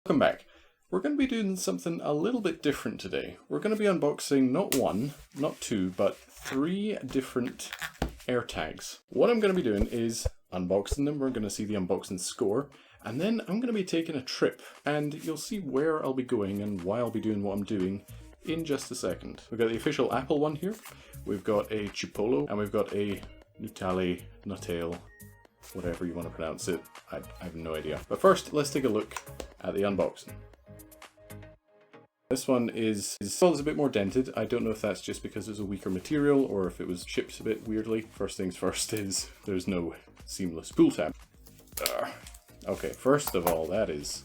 Welcome back. We're going to be doing something a little bit different today. We're going to be unboxing not one, not two, but 3 different AirTags. What I'm going to be doing is unboxing them. We're going to see the unboxing score, and then I'm going to be taking a trip, and you'll see where I'll be going and why I'll be doing what I'm doing in just a second. We've got the official Apple one here, we've got a Chipolo, and we've got a Nutelle, whatever you want to pronounce it. I have no idea. But first, let's take a look at the unboxing. This one is a bit more dented. I don't know if that's just because it's a weaker material or if it was shipped a bit weirdly. First things first is there's no seamless pull tab. Okay, first of all, that is...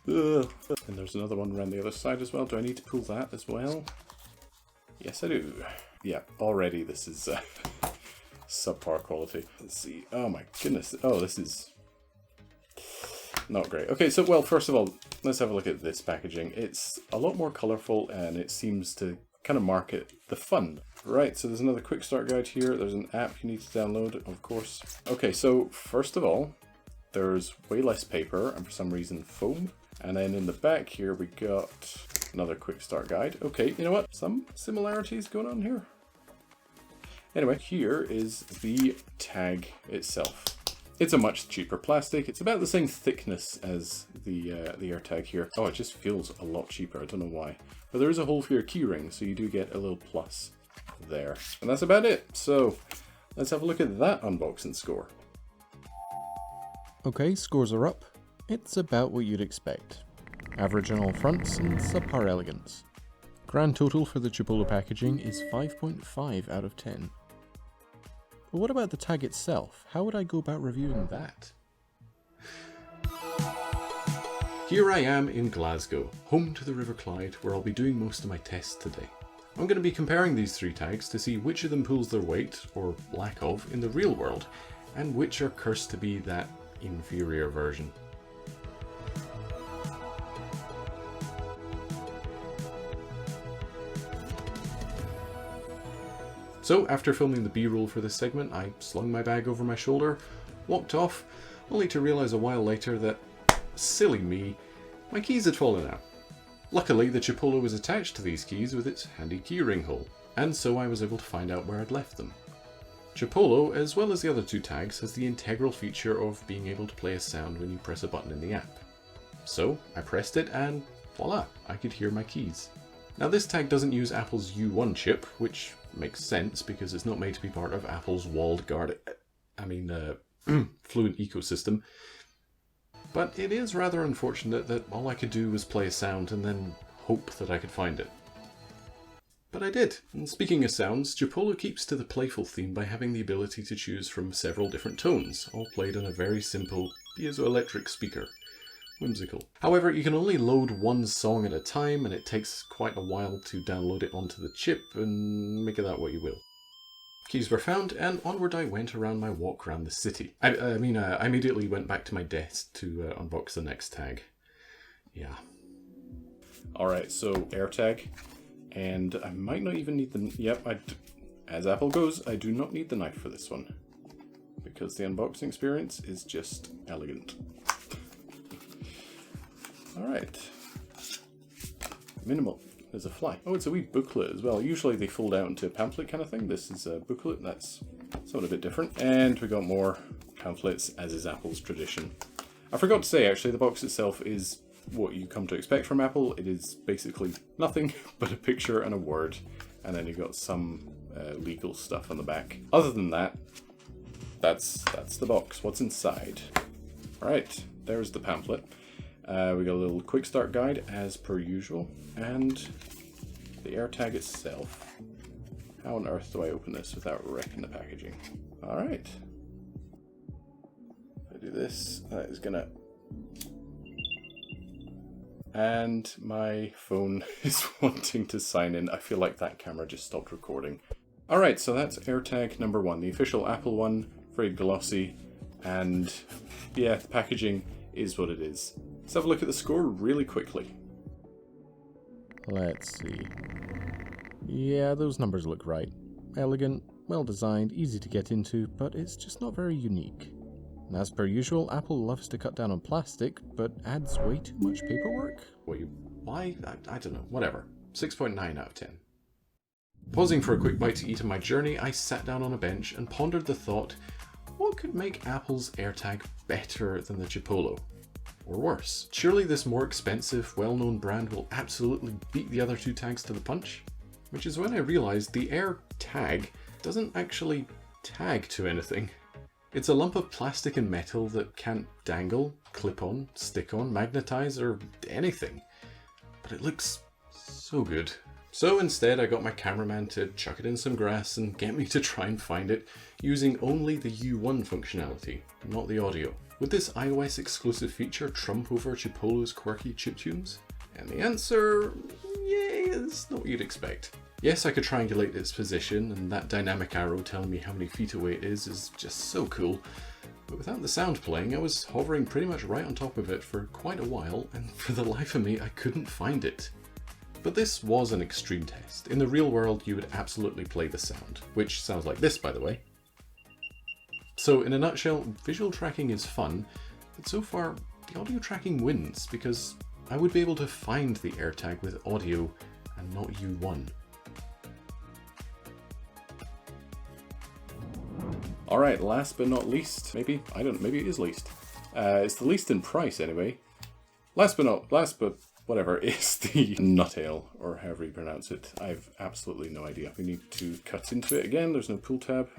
And there's another one around the other side as well. Do I need to pull that as well? Yes, I do. Yeah, already this is subpar quality. Let's see. Oh my goodness. Oh, this is not great. Okay, so, well, first of all, let's have a look at this packaging. It's a lot more colourful and it seems to kind of market the fun. Right, so there's another quick start guide here. There's an app you need to download, of course. Okay, so first of all, there's way less paper and for some reason foam. And then in the back here, we got another quick start guide. Okay, you know what? Some similarities going on here. Anyway, here is the tag itself. It's a much cheaper plastic. It's about the same thickness as the AirTag here. Oh, it just feels a lot cheaper. I don't know why. But there is a hole for your keyring, so you do get a little plus there. And that's about it. So let's have a look at that unboxing score. Okay, scores are up. It's about what you'd expect. Average on all fronts and subpar elegance. Grand total for the Chipolo packaging is 5.5 out of 10. But what about the tag itself? How would I go about reviewing that? Here I am in Glasgow, home to the River Clyde, where I'll be doing most of my tests today. I'm going to be comparing these 3 tags to see which of them pulls their weight, or lack of, in the real world, and which are cursed to be that inferior version. So, after filming the B-roll for this segment, I slung my bag over my shoulder, walked off, only to realise a while later that, silly me, my keys had fallen out. Luckily, the Chipolo was attached to these keys with its handy keyring hole, and so I was able to find out where I'd left them. Chipolo, as well as the other 2 tags, has the integral feature of being able to play a sound when you press a button in the app. So, I pressed it and voila, I could hear my keys. Now this tag doesn't use Apple's U1 chip, which makes sense because it's not made to be part of Apple's walled garden, fluent ecosystem. But it is rather unfortunate that all I could do was play a sound and then hope that I could find it. But I did. And speaking of sounds, Chipolo keeps to the playful theme by having the ability to choose from several different tones, all played on a very simple piezoelectric speaker. Whimsical. However, you can only load 1 song at a time, and it takes quite a while to download it onto the chip, and make of that what you will. Keys were found, and onward I went around my walk around the city. I immediately went back to my desk to unbox the next tag. Yeah. Alright, so AirTag, and I might not even need the... Yep, as Apple goes, I do not need the knife for this one, because the unboxing experience is just elegant. Alright. Minimal. There's a fly. Oh, it's a wee booklet as well. Usually they fold out into a pamphlet kind of thing. This is a booklet. That's something a bit different. And we got more pamphlets, as is Apple's tradition. I forgot to say, actually, the box itself is what you come to expect from Apple. It is basically nothing but a picture and a word. And then you've got some legal stuff on the back. Other than that, that's the box. What's inside? Alright, there's the pamphlet. We got a little quick start guide as per usual, and the AirTag itself. How on earth do I open this without wrecking the packaging? Alright. If I do this, that is gonna... And my phone is wanting to sign in. I feel like that camera just stopped recording. Alright, so that's AirTag number 1, the official Apple one, very glossy, and yeah, the packaging is what it is. Let's have a look at the score really quickly. Let's see. Yeah, those numbers look right. Elegant, well designed, easy to get into, but it's just not very unique. And as per usual, Apple loves to cut down on plastic, but adds way too much paperwork. Wait, why? I don't know. Whatever. 6.9 out of 10. Pausing for a quick bite to eat on my journey, I sat down on a bench and pondered the thought, what could make Apple's AirTag better than the Chipolo? Or worse? Surely this more expensive, well-known brand will absolutely beat the other two tags to the punch? Which is when I realised the AirTag doesn't actually tag to anything. It's a lump of plastic and metal that can't dangle, clip on, stick on, magnetize, or anything. But it looks so good. So instead I got my cameraman to chuck it in some grass and get me to try and find it using only the U1 functionality, not the audio. Would this iOS exclusive feature trump over Chipolo's quirky chiptunes? And the answer, yeah, is not what you'd expect. Yes, I could triangulate its position, and that dynamic arrow telling me how many feet away it is just so cool. But without the sound playing, I was hovering pretty much right on top of it for quite a while, and for the life of me, I couldn't find it. But this was an extreme test. In the real world, you would absolutely play the sound, which sounds like this, by the way. So in a nutshell, visual tracking is fun, but so far, the audio tracking wins, because I would be able to find the AirTag with audio and not U1. Alright, last but not least, maybe it is least. It's the least in price anyway. Last but whatever, is the Nutale, or however you pronounce it. I've absolutely no idea. We need to cut into it again, there's no pull tab.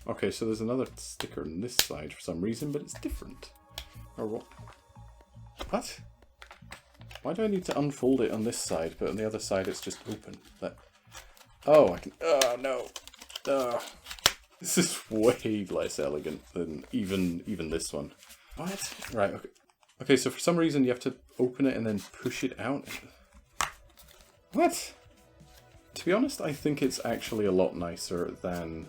Okay, so there's another sticker on this side for some reason, but it's different. Or what? What? Why do I need to unfold it on this side, but on the other side it's just open? Oh, I can... Oh, no. This is way less elegant than even this one. What? Right, okay. Okay, so for some reason you have to open it and then push it out. What? To be honest, I think it's actually a lot nicer than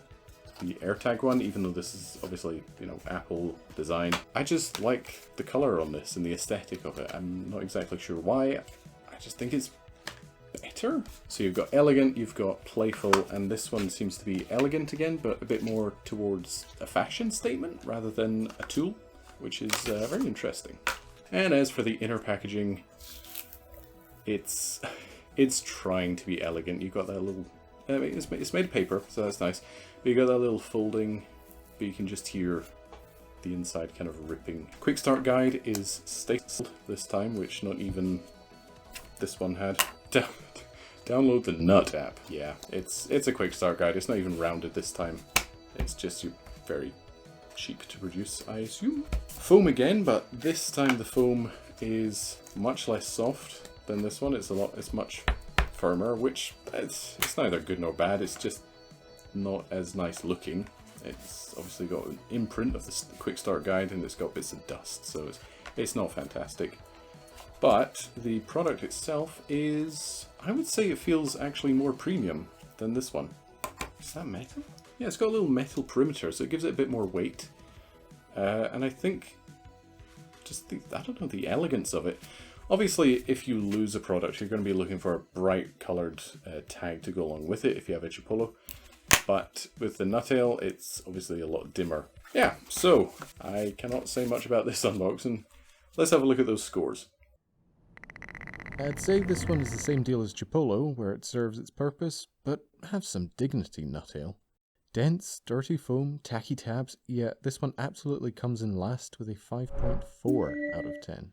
the AirTag one, even though this is obviously, you know, Apple design. I just like the color on this and the aesthetic of it. I'm not exactly sure why. I just think it's better. So you've got elegant, you've got playful, and this one seems to be elegant again, but a bit more towards a fashion statement rather than a tool, which is very interesting. And as for the inner packaging, it's trying to be elegant. You've got that little... it's made of paper, so that's nice. But you got that little folding, but you can just hear the inside kind of ripping. Quick start guide is stapled this time, which not even this one had. Download the Nut app. Yeah, it's a quick start guide. It's not even rounded this time. It's just very cheap to produce, I assume. Foam again, but this time the foam is much less soft than this one. It's much firmer, which it's neither good nor bad. It's just not as nice looking. It's obviously got an imprint of the quick start guide, and it's got bits of dust, so it's not fantastic. But the product itself is, I would say it feels actually more premium than this one. Is that metal? Yeah, it's got a little metal perimeter, so it gives it a bit more weight. And I think just the elegance of it. Obviously, if you lose a product, you're going to be looking for a bright coloured tag to go along with it if you have a Chipolo. But with the Nutale, it's obviously a lot dimmer. Yeah, so I cannot say much about this unboxing. Let's have a look at those scores. I'd say this one is the same deal as Chipolo, where it serves its purpose, but have some dignity, Nutale. Dense, dirty foam, tacky tabs, yeah, this one absolutely comes in last with a 5.4 out of 10.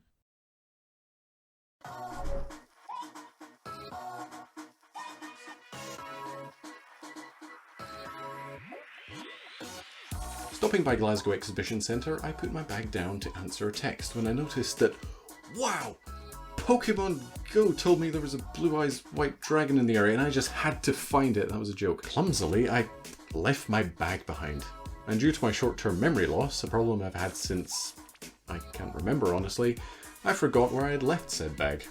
Stopping by Glasgow Exhibition Centre, I put my bag down to answer a text when I noticed that, wow! Pokemon Go told me there was a blue eyes white dragon in the area and I just had to find it. That was a joke. Clumsily, I left my bag behind. And due to my short-term memory loss, a problem I've had since I can't remember honestly, I forgot where I had left said bag.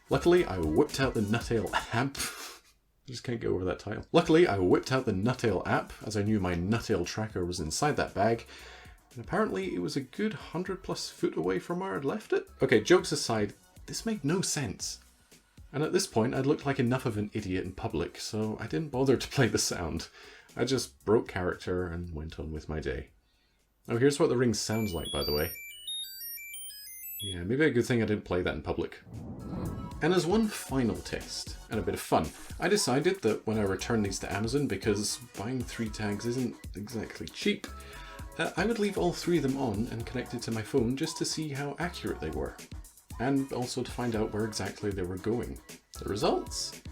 Luckily, I whipped out the Nutale app. I just can't get over that title. Luckily, I whipped out the Nutale app as I knew my Nutale tracker was inside that bag. And apparently it was a good 100+ foot away from where I'd left it. Okay, jokes aside, this made no sense. And at this point, I'd looked like enough of an idiot in public, so I didn't bother to play the sound. I just broke character and went on with my day. Oh, here's what the ring sounds like, by the way. Yeah, maybe a good thing I didn't play that in public. And as one final test, and a bit of fun, I decided that when I return these to Amazon, because buying 3 tags isn't exactly cheap, I would leave all 3 of them on and connected to my phone just to see how accurate they were. And also to find out where exactly they were going. The results?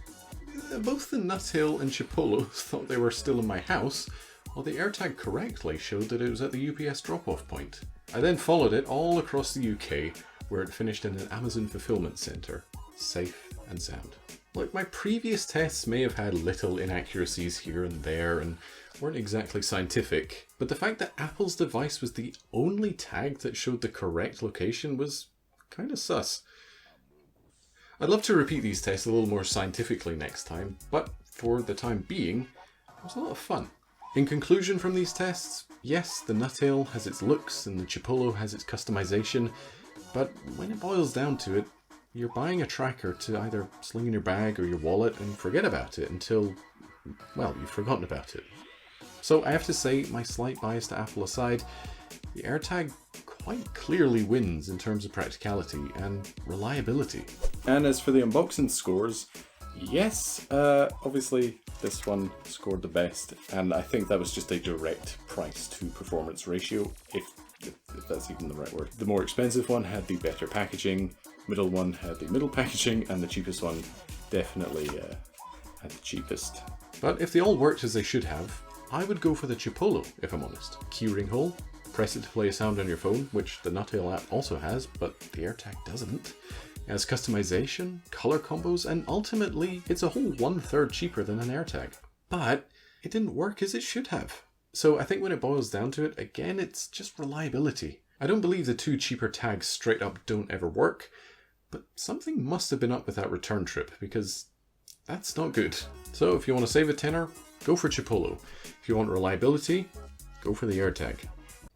Both the Nutale and Chipolo thought they were still in my house, while the AirTag correctly showed that it was at the UPS drop-off point. I then followed it all across the UK, where it finished in an Amazon fulfillment centre, safe and sound. Look, my previous tests may have had little inaccuracies here and there and weren't exactly scientific, but the fact that Apple's device was the only tag that showed the correct location was kind of sus. I'd love to repeat these tests a little more scientifically next time, but for the time being, it was a lot of fun. In conclusion from these tests, yes, the Nutale has its looks and the Chipolo has its customization, but when it boils down to it, you're buying a tracker to either sling in your bag or your wallet and forget about it until, well, you've forgotten about it. So I have to say, my slight bias to Apple aside, the AirTag quite clearly wins in terms of practicality and reliability. And as for the unboxing scores, yes, obviously this one scored the best, and I think that was just a direct price to performance ratio, if that's even the right word. The more expensive one had the better packaging, middle one had the middle packaging, and the cheapest one definitely had the cheapest. But if they all worked as they should have, I would go for the Chipolo, if I'm honest. Keyring hole, press it to play a sound on your phone, which the Nutale app also has, but the AirTag doesn't. It has customization, color combos, and ultimately it's a whole 1/3 cheaper than an AirTag. But it didn't work as it should have. So I think when it boils down to it, again, it's just reliability. I don't believe the 2 cheaper tags straight up don't ever work, but something must have been up with that return trip, because that's not good. So if you want to save a tenner, go for Chipolo. If you want reliability, go for the AirTag.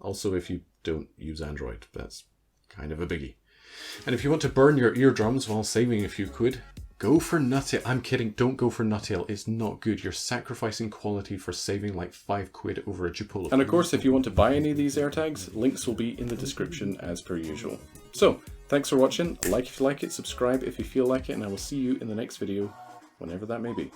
Also, if you don't use Android, that's kind of a biggie. And if you want to burn your eardrums while saving a few quid, go for Nutale. I'm kidding, don't go for Nutale. It's not good. You're sacrificing quality for saving like 5 quid over a Chipolo. And of course, if you want to buy any of these AirTags, links will be in the description as per usual. So, thanks for watching. Like if you like it, subscribe if you feel like it, and I will see you in the next video, whenever that may be.